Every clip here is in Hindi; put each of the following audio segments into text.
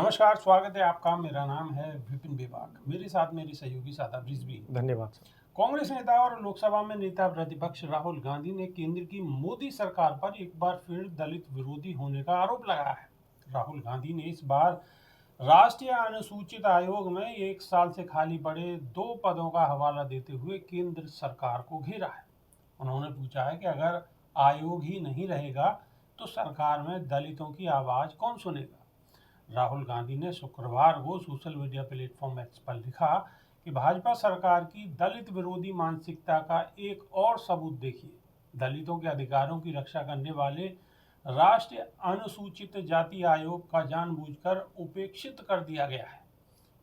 नमस्कार, स्वागत है आपका। मेरा नाम है विपिन बेबाक। मेरे साथ मेरी सहयोगी सादाब रिजवी। धन्यवाद सर। कांग्रेस नेता और लोकसभा में नेता प्रतिपक्ष राहुल गांधी ने केंद्र की मोदी सरकार पर एक बार फिर दलित विरोधी होने का आरोप लगाया है। राहुल गांधी ने इस बार राष्ट्रीय अनुसूचित आयोग में 1 साल से खाली पड़े 2 पदों का हवाला देते हुए केंद्र सरकार को घेरा है। उन्होंने पूछा है कि अगर आयोग ही नहीं रहेगा तो सरकार में दलितों की आवाज कौन सुनेगा। राहुल गांधी ने शुक्रवार को सोशल मीडिया प्लेटफॉर्म एक्स पर लिखा कि भाजपा सरकार की दलित विरोधी मानसिकता का एक और सबूत देखिए। दलितों के अधिकारों की रक्षा करने वाले राष्ट्रीय अनुसूचित जाति आयोग का जानबूझकर उपेक्षित कर दिया गया है।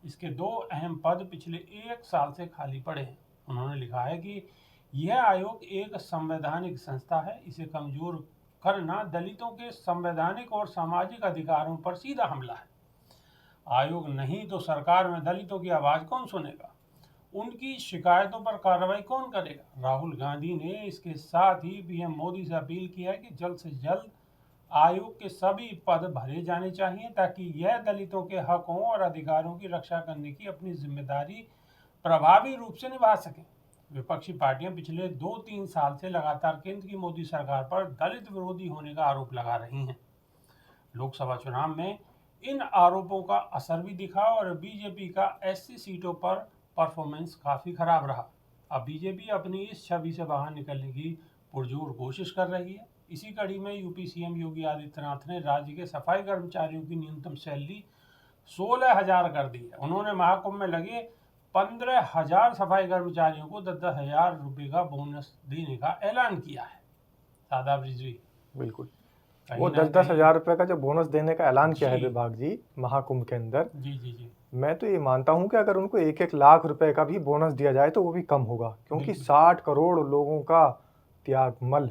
इसके 2 अहम पद पिछले 1 साल से खाली पड़े हैं। उन्होंने लिखा है कि यह आयोग एक संवैधानिक संस्था है। इसे कमजोर करना दलितों के संवैधानिक और सामाजिक अधिकारों पर सीधा हमला है। आयोग नहीं तो सरकार में दलितों की आवाज कौन सुनेगा, उनकी शिकायतों पर कार्रवाई कौन करेगा। राहुल गांधी ने इसके साथ ही पीएम मोदी से अपील की है कि जल्द से जल्द आयोग के सभी पद भरे जाने चाहिए ताकि यह दलितों के हकों और अधिकारों की रक्षा करने की अपनी जिम्मेदारी प्रभावी रूप से निभा सके। विपक्षी पार्टियां पिछले 2-3 साल से लगातार केंद्र की मोदी सरकार पर दलित विरोधी होने का आरोप लगा रही हैं। लोकसभा चुनाव में इन आरोपों का असर भी दिखा और बीजेपी का एससी सीटों पर परफॉर्मेंस काफी खराब रहा। अब बीजेपी अपनी इस छवि से बाहर निकलने की पुरजोर कोशिश कर रही है। इसी कड़ी में यूपी सीएम योगी आदित्यनाथ ने राज्य के सफाई कर्मचारियों की न्यूनतम सैलरी 16,000 कर दी है। उन्होंने महाकुंभ में लगे 15,000 सफाई कर्मचारियों को 10,000 रुपये का बोनस देने का ऐलान किया है। सादाब रिजवी, बिल्कुल, वो 10,000 रुपये का जो बोनस देने का ऐलान किया है विभाग जी महाकुंभ के अंदर, जी, मैं तो ये मानता हूँ कि अगर उनको 1-1 लाख रुपए का भी बोनस दिया जाए तो वो भी कम होगा, क्योंकि 60 करोड़ लोगों का त्याग, मल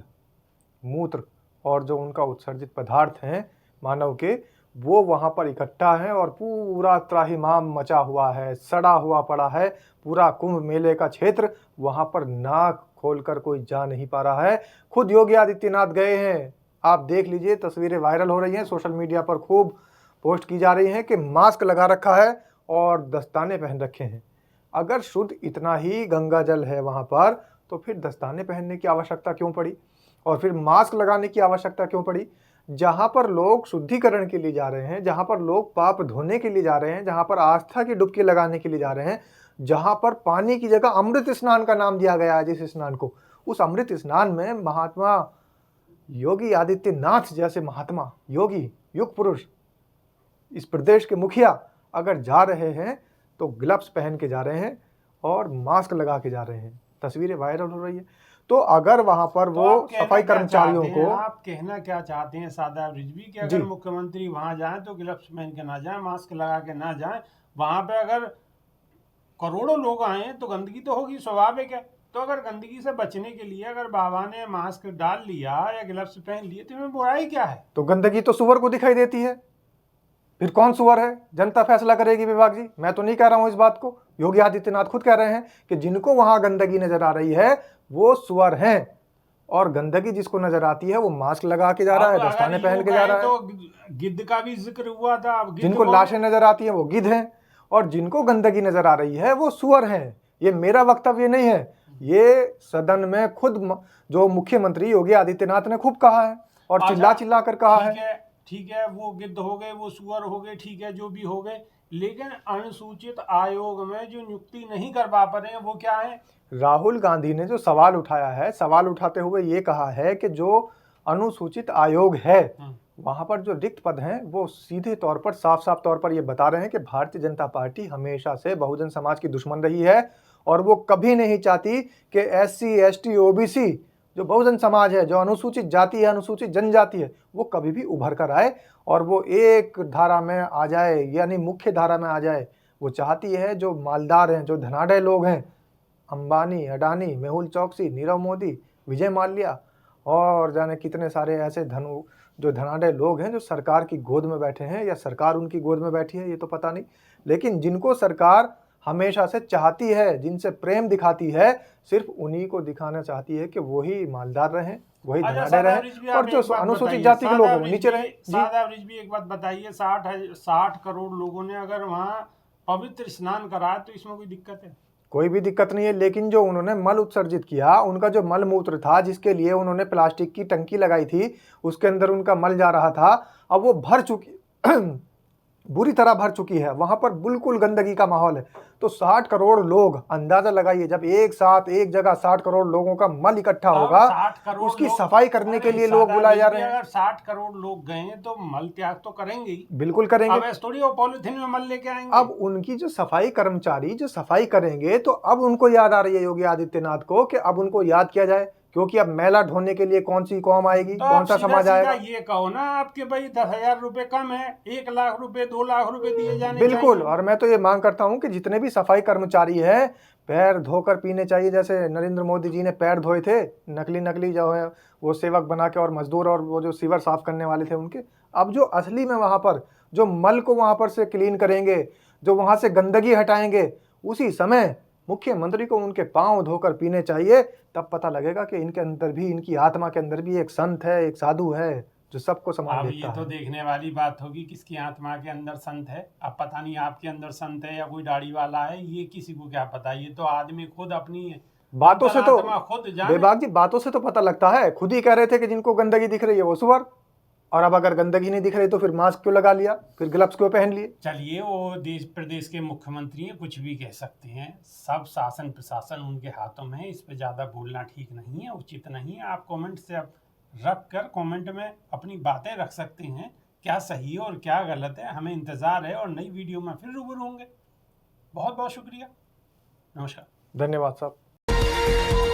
मूत्र और जो उनका उत्सर्जित पदार्थ हैं मानव के, वो वहाँ पर इकट्ठा है और पूरा त्राहिमाम मचा हुआ है, सड़ा हुआ पड़ा है। पूरा कुंभ मेले का क्षेत्र, वहाँ पर नाक खोलकर कोई जा नहीं पा रहा है। खुद योगी आदित्यनाथ गए हैं, आप देख लीजिए, तस्वीरें वायरल हो रही हैं, सोशल मीडिया पर खूब पोस्ट की जा रही हैं कि मास्क लगा रखा है और दस्ताने पहन रखे हैं। अगर शुद्ध इतना ही गंगा जल है वहाँ पर, तो फिर दस्ताने पहनने की आवश्यकता क्यों पड़ी और फिर मास्क लगाने की आवश्यकता क्यों पड़ी? जहाँ पर लोग शुद्धिकरण के लिए जा रहे हैं, जहाँ पर लोग पाप धोने के लिए जा रहे हैं, जहाँ पर आस्था की डुबकी लगाने के लिए जा रहे हैं, जहाँ पर पानी की जगह अमृत स्नान का नाम दिया गया है जिस स्नान को, उस अमृत स्नान में महात्मा योगी आदित्यनाथ जैसे महात्मा, योगी, युग पुरुष, इस प्रदेश के मुखिया अगर जा रहे हैं तो ग्लव्स पहन के जा रहे हैं और मास्क लगा के जा रहे हैं। तस्वीरें वायरल हो रही है। तो अगर वहां पर वो सफाई कर्मचारियों को, आप कहना क्या चाहते हैं सादाब रिजवी, कि अगर मुख्यमंत्री वहां जाएं तो ग्लव्स पहन के ना जाएं, मास्क लगा के ना जाएं? वहां पे अगर करोड़ों लोग आए तो गंदगी तो होगी, स्वाभाविक है। तो अगर गंदगी से बचने के लिए अगर बाबा ने मास्क डाल लिया या ग्लव्स पहन लिए तो इसमें बुराई क्या है? तो गंदगी तो सुअर को दिखाई देती है, फिर कौन सुअर है? जनता फैसला करेगी विभाग जी। मैं तो नहीं कह रहा हूं इस बात को, योगी आदित्यनाथ खुद कह रहे हैं कि जिनको वहां गंदगी नजर आ रही है वो सुअर हैं, और गंदगी जिसको नजर आती है वो मास्क लगा के जा रहा है, दस्ताने पहन के जा रहा है। तो गिद्ध का भी जिक्र हुआ था। जिनको लाशें नजर आती है वो गिद्ध हैं, और जिनको गंदगी नजर आ रही है वो सुअर हैं। ये मेरा वक्तव्य नहीं है, ये सदन में खुद जो मुख्यमंत्री योगी आदित्यनाथ ने खूब कहा है और चिल्ला चिल्ला कर कहा है। ठीक है, वो गिद्ध हो गए, वो सुअर हो गए, ठीक है, जो भी हो गए, लेकिन अनुसूचित आयोग में जो नियुक्ति नहीं कर पा रहे हैं वो क्या है? राहुल गांधी ने जो सवाल उठाया है, सवाल उठाते हुए ये कहा है कि जो अनुसूचित आयोग है वहां पर जो रिक्त पद हैं वो सीधे तौर पर, साफ साफ तौर पर ये बता रहे हैं कि भारतीय जनता पार्टी हमेशा से बहुजन समाज की दुश्मन रही है और वो कभी नहीं चाहती कि एससी, एसटी, ओबीसी जो बहुजन समाज है, जो अनुसूचित जाति है, अनुसूचित जनजाति है, वो कभी भी उभर कर आए और वो एक धारा में आ जाए, यानी मुख्य धारा में आ जाए। वो चाहती है जो मालदार हैं, जो धनाढ़ लोग हैं, अंबानी, अडानी, मेहुल चौकसी, नीरव मोदी, विजय माल्या और जाने कितने सारे ऐसे जो धनाढ़ लोग हैं जो सरकार की गोद में बैठे हैं, या सरकार उनकी गोद में बैठी है ये तो पता नहीं, लेकिन जिनको सरकार हमेशा से चाहती है, जिनसे प्रेम दिखाती है, सिर्फ उन्हीं को दिखाना चाहती है कि वही मालदार रहें, वही अच्छा धना दे सादा रहे अवरीज भी हैं। और आप जो एक बात अनुसूचित बताइए, जाति के सादा लोग हैं वो अवरीज नीचे भी रहे जी। सादा अवरीज भी एक बात बताइए, 60 करोड़ लोगों ने अगर वहाँ पवित्र स्नान करा तो इसमें कोई दिक्कत है? कोई भी दिक्कत नहीं है, लेकिन जो उन्होंने मल उत्सर्जित किया, उनका जो मल मूत्र था जिसके लिए उन्होंने प्लास्टिक की टंकी लगाई थी, उसके अंदर उनका मल जा रहा था, अब वो भर चुकी बुरी तरह भर चुकी है, वहां पर बिल्कुल गंदगी का माहौल है। तो 60 करोड़ लोग, अंदाजा लगाइए, जब एक साथ एक जगह 60 करोड़ लोगों का मल इकट्ठा अब होगा, 60 करोड़ उसकी लोग, सफाई करने के अरे लिए लोग सादा बुलाए जा अवरीज भी रहे हैं। अगर 60 करोड़ लोग गए हैं तो मल त्याग तो करेंगे ही। बिल्कुल करेंगे। अब ऐसे थोड़ी वो पॉलिथीन में मल लेके आएंगे। अब उनकी जो सफाई कर्मचारी जो सफाई करेंगे, तो अब उनको याद आ रही है योगी आदित्यनाथ को कि अब उनको याद किया जाए, क्योंकि अब मैला ढोने के लिए कौन सी कौम आएगी, तो कौन आप सा सीधा समाज सीधा आएगा। ये कहो ना आपके भाई 10,000 रुपए कम है, 1 लाख रुपए 2 लाख रुपए दिए जाने बिल्कुल। चाहिए। और मैं तो ये मांग करता हूं कि जितने भी सफाई कर्मचारी हैं, पैर धोकर पीने चाहिए, जैसे नरेंद्र मोदी जी ने पैर धोए थे, नकली नकली जो है वो सेवक बना के, और मजदूर और वो जो सीवर साफ करने वाले थे उनके। अब जो असली में वहां पर जो मल को वहां पर से क्लीन करेंगे, जो वहां से गंदगी हटाएंगे, उसी समय मुख्यमंत्री को उनके पांव धोकर पीने चाहिए। तब पता लगेगा कि इनके अंदर भी, इनकी आत्मा के अंदर भी एक संत है, एक साधु है जो सबको समान अब देखता ये तो है। देखने वाली बात होगी किसकी आत्मा के अंदर संत है। अब पता नहीं आपके अंदर संत है या कोई दाढ़ी वाला है, ये किसी को क्या पता। ये तो आदमी खुद अपनी बातों से तो, अंतरात्मा खुद जाने। बेबाक जी, बातों से तो पता लगता है। खुद ही कह रहे थे कि जिनको गंदगी दिख रही है वो सुअर, और अब अगर गंदगी नहीं दिख रही तो फिर मास्क क्यों लगा लिया, फिर ग्लव्स क्यों पहन लिए। चलिए वो देश प्रदेश के मुख्यमंत्री हैं, कुछ भी कह सकते हैं, सब शासन प्रशासन उनके हाथों में है। इस पे ज़्यादा बोलना ठीक नहीं है, उचित नहीं है। आप कमेंट से अब रख कर कमेंट में अपनी बातें रख सकते हैं, क्या सही है और क्या गलत है। हमें इंतज़ार है और नई वीडियो में फिर रूबरू होंगे। बहुत बहुत शुक्रिया, नमस्कार। धन्यवाद साहब।